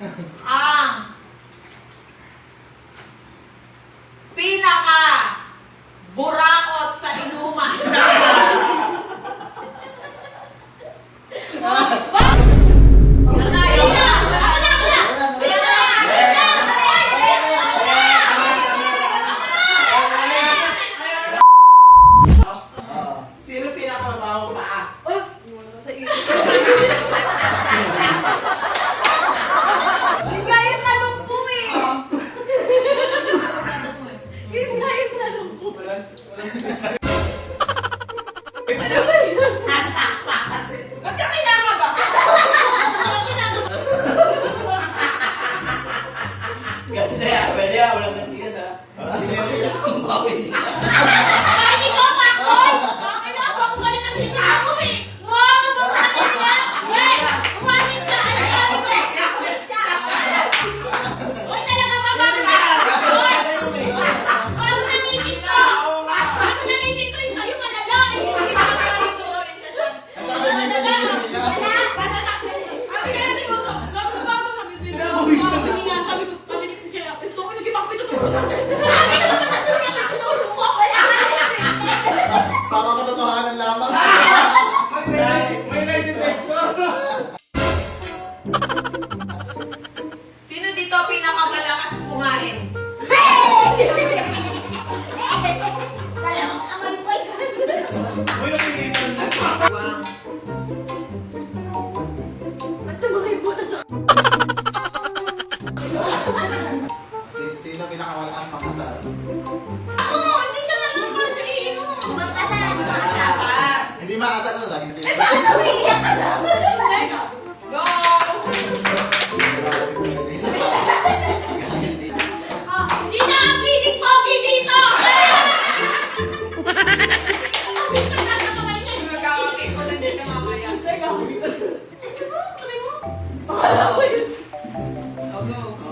ang pinaka burakot sa inuman. Sino pinakamabaho paa? Sa isip. Yun nga yung tanong po eh. Yun nga yung tanong po. Ba't ka kinakaba? Ganda yan, pwede yan, walang gantiyan ha. Hindi mo yan ang bawi. Ay, ikaw, Makon! Bakit na? Bakit ka rin nagkita ako eh? Wow! Bumalik ka! Yes! Bumalik ka! Ano sabi ko? Bumalik siya! Uy, talaga ba ba? Uy! Ano nanipit ko? Ano nanipit ko yung sa'yo? Malala eh! Hindi ka maraming turo orientasyon. Malala! Sabi ka natin ko, sabi ko bago kami sila. Sabi niya, sabi ko, sabi ni Kuya, ito ko na si Pakpito turo namin. Sabi ko naman na turo namin, tinuro ko. Wala! Baka katotohanan lamang. May nai-detect. Sino dito pinakamalakas kumain? Uy, napigilan na. Wow. Sino pinakamalakas makasal? Ako! Hindi ka na lang sa iinom! Hindi makasal na lagi natin. Go! Sino ang piling pogi dito? Nagkakapit ko na din na mamaya. Go.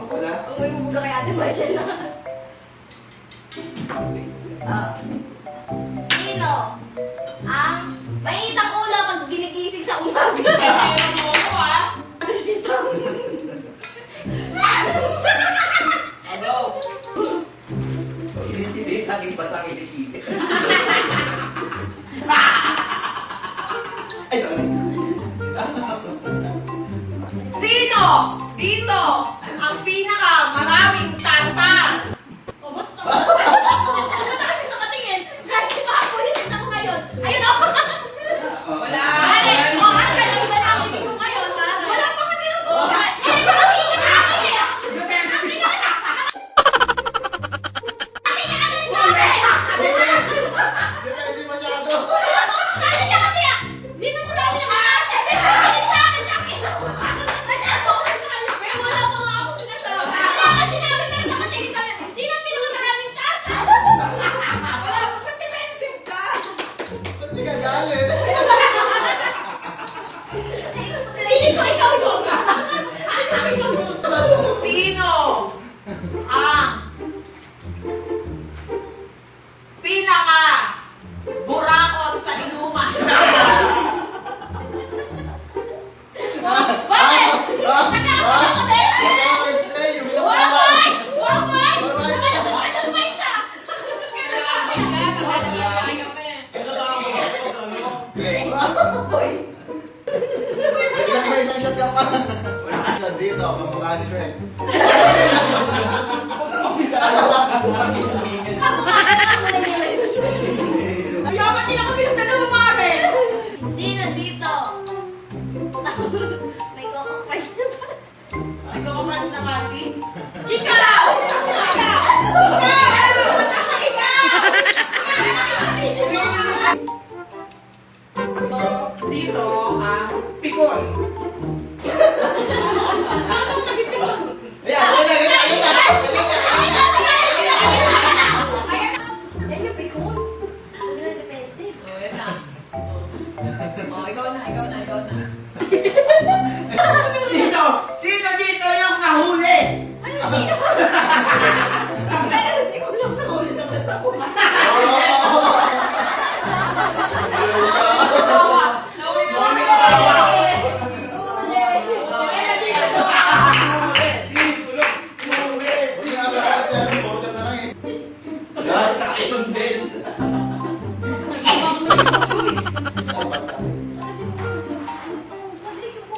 Wala? Sino ang mainit ang ulo pag ginigising sa umaga? Ayun mo ko ah. Go. Hindi, tanging basta kinikita. Ay, sorry. Sino dito ang pinaka maraming tantan? O, ba't ka? Marami sa katingin. Kahit si Mako, hindi ako ngayon. Ayun o! Wala. Pare! O, asa lang iba namin dito ngayon, pare? Wala pa nga tinutuwa. Eh, marami ka sa akin eh! Kasi nga sa Depende masyado. Kasi nga kasi ah! Binumula niya ka! Kasi sa akin lang eh! Pero wala pa nga ako sinasabi. Wala ka sinabi pero nakatingin sa akin. Sino ang pinakamaraming tantan? Wala pa ba't defensive ka? Ba't di ka galit? Feeling ko ikaw yun. Sino ang pinaka burakot sa inuman? Bakit? Nagkakaroon ka din? Nagkaka-explain yung Why? pinakamalas. Why? Ano ba isa? Isang shot ka pa. Wala dito, kamukha ni Shrek. Ayaw din ako pinagdala mo, Marvel! Sino dito? May koko-crush na ba? Ikaw ang crush na Mati? Ikaw! Ikaw! So, dito ang pikon. Ayan, ayun na. Yan yung pikon. Hindi na defensive. Oh, yan na. Oh, ikaw na. Sino? Sino dito yung nahuli? Ano sino? Hindi ko lang nahuli ng kasama. Nauwi na.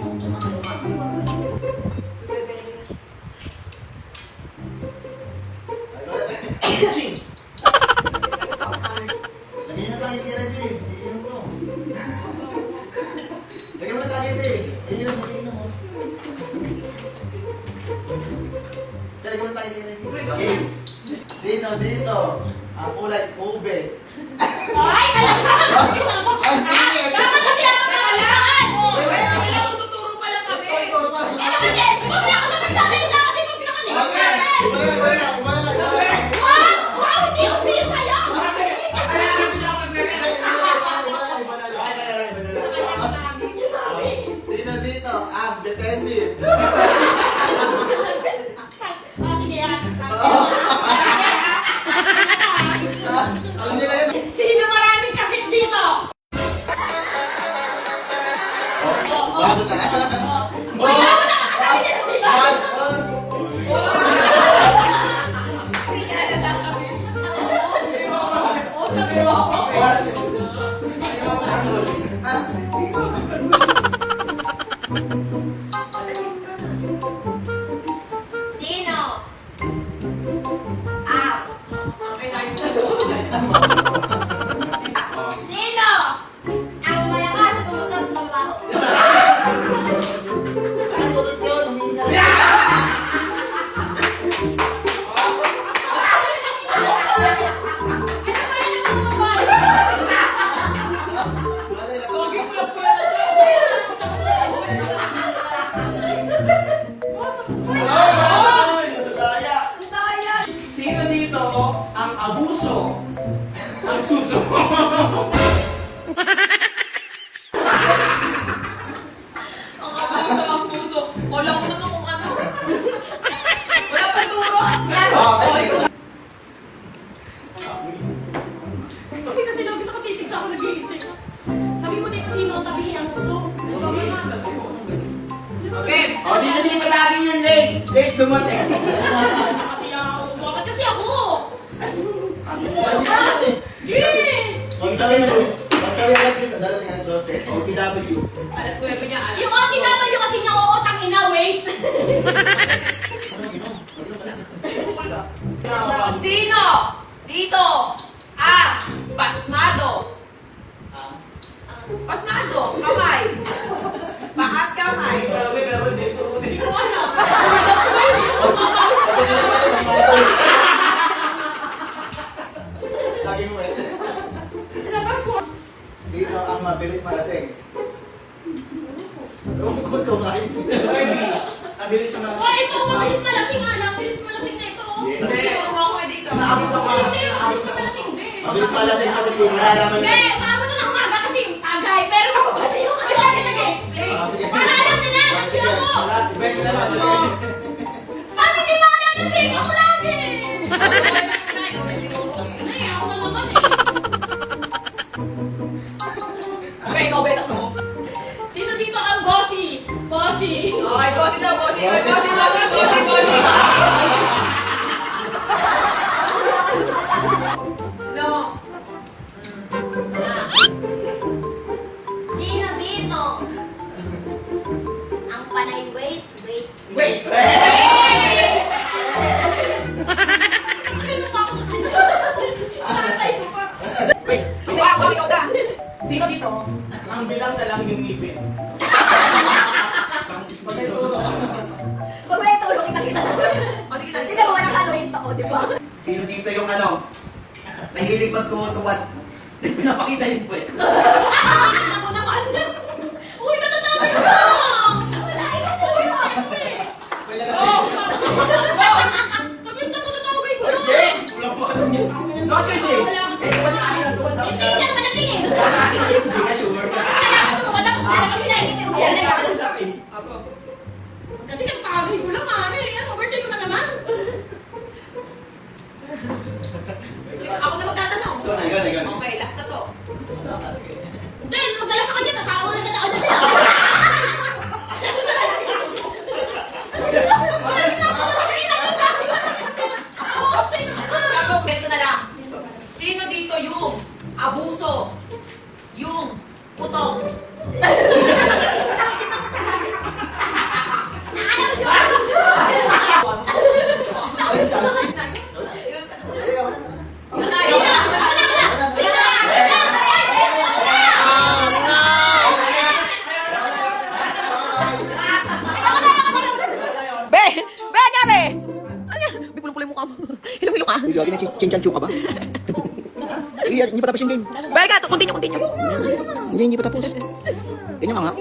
Sing! Lagyan mo na tayo kay Red eh. Iinom ko. Lagyan mo na tayo eh. Iinom mo, iinom mo. Lagyan mo na tayo kay Red. Game. Dito. Ang kulay, ube. Ay, talaga! Ang singit! Dapat kasi ako nakalaan! Kailangan tuturo pala kami. Eh naman din! Huwag na ako na nagsasalita kasi pag pinakatingin sa Okay, akin! iba lang. Wow! Wow! Hindi ko feel kayo! Sino dito? Ang defensive. Ah, sige ah. Alam nila yun. Sino maraming sakit dito? Bago na. Wala mo na kakasabi niya si Iba! Sino? Ah. Sino? Ang malakas pumutot ng baho. Ano utot yun? Huminga. Ano ba yan ang mga Pogi pula-pula na siya. Ay! Natutaya! Ang daya. Sino dito ang abuso? Ang suso. Ang suso. Wala ko naman kung ano. Wala pa turo. Kasi kasi lagi nakatitig sa ako nag-iisip. Sabi mo dito sino ang tabi ang uso? Okay. O, sino dito lagi yung late? Late dumating. Kasi ako. Bakit kasi ako? Huwag kami alas dito. Dadating ang Rose. OPW. Alas 9 niya. Alas Yung ate naman yung kasi nauutang ina, wait! Sino dito ang pasmado? Pasmado. Kamay. Pakat kamay. Hindi ko alam. Laging wet. Labas ko. Sino ang mabilis malasing? Huwag ko kumain. Nabilis siya na. Oh, ito, mabilis malasing nga lang. Mabilis malasing na ito. Hindi ko mo ko dito. Hindi, mabilis na malasing. Hindi. Mabilis malasing sa kasi malalaman Hindi, maamo na ng umaga kasi tagay. Pero mapapasa yung kanila. Sige. Para alam nila, nandiyan ako. Ibig na lang. Paano hindi mo alam na sino ako lagi? Ay, ako na naman eh. Okay, ikaw betak mo. Sino dito ang bossy? Bossy. Okay, bossy na, bossy. Bossy. No. Sino dito? Ang panay wait. Wait. Wait! Ako, ikaw na. Sino dito ang bilang na lang yung ngipin? Pag wala itulong, kita. Matikita. Hindi na mo walang ano yung tao, di ba? Sino dito yung ano? Mahilig magtutuwan. Hindi pinapakita yung puwet. Ako naman. Uy, natatawag ko! Wala, ikaw Go. Sabi na natatawag ko. Jake! Wala po ano yun. No, Jake! Eh, tuwan na kayo ng tuwan. Hindi na naman natingin. Hindi ka sure. Kaya ako tumatak ko na kasi Ayan na ako sa akin. Ako. Kasi kapagay ko lang, mami. Ano, birthday ko na naman. Ako na magtatanong. Ikaw na. Okay, last na to. Then, magdala sa kanya, tatao na tatao na. Ako, ganito na lang. Sino dito yung abuso? Yung putong? Hilo-hilo ka. Uy, gagi na chinchanchu ka ba? Hindi pa tapos yung game. Balik ka, continue. Hindi pa tapos. Ganyan nga nga.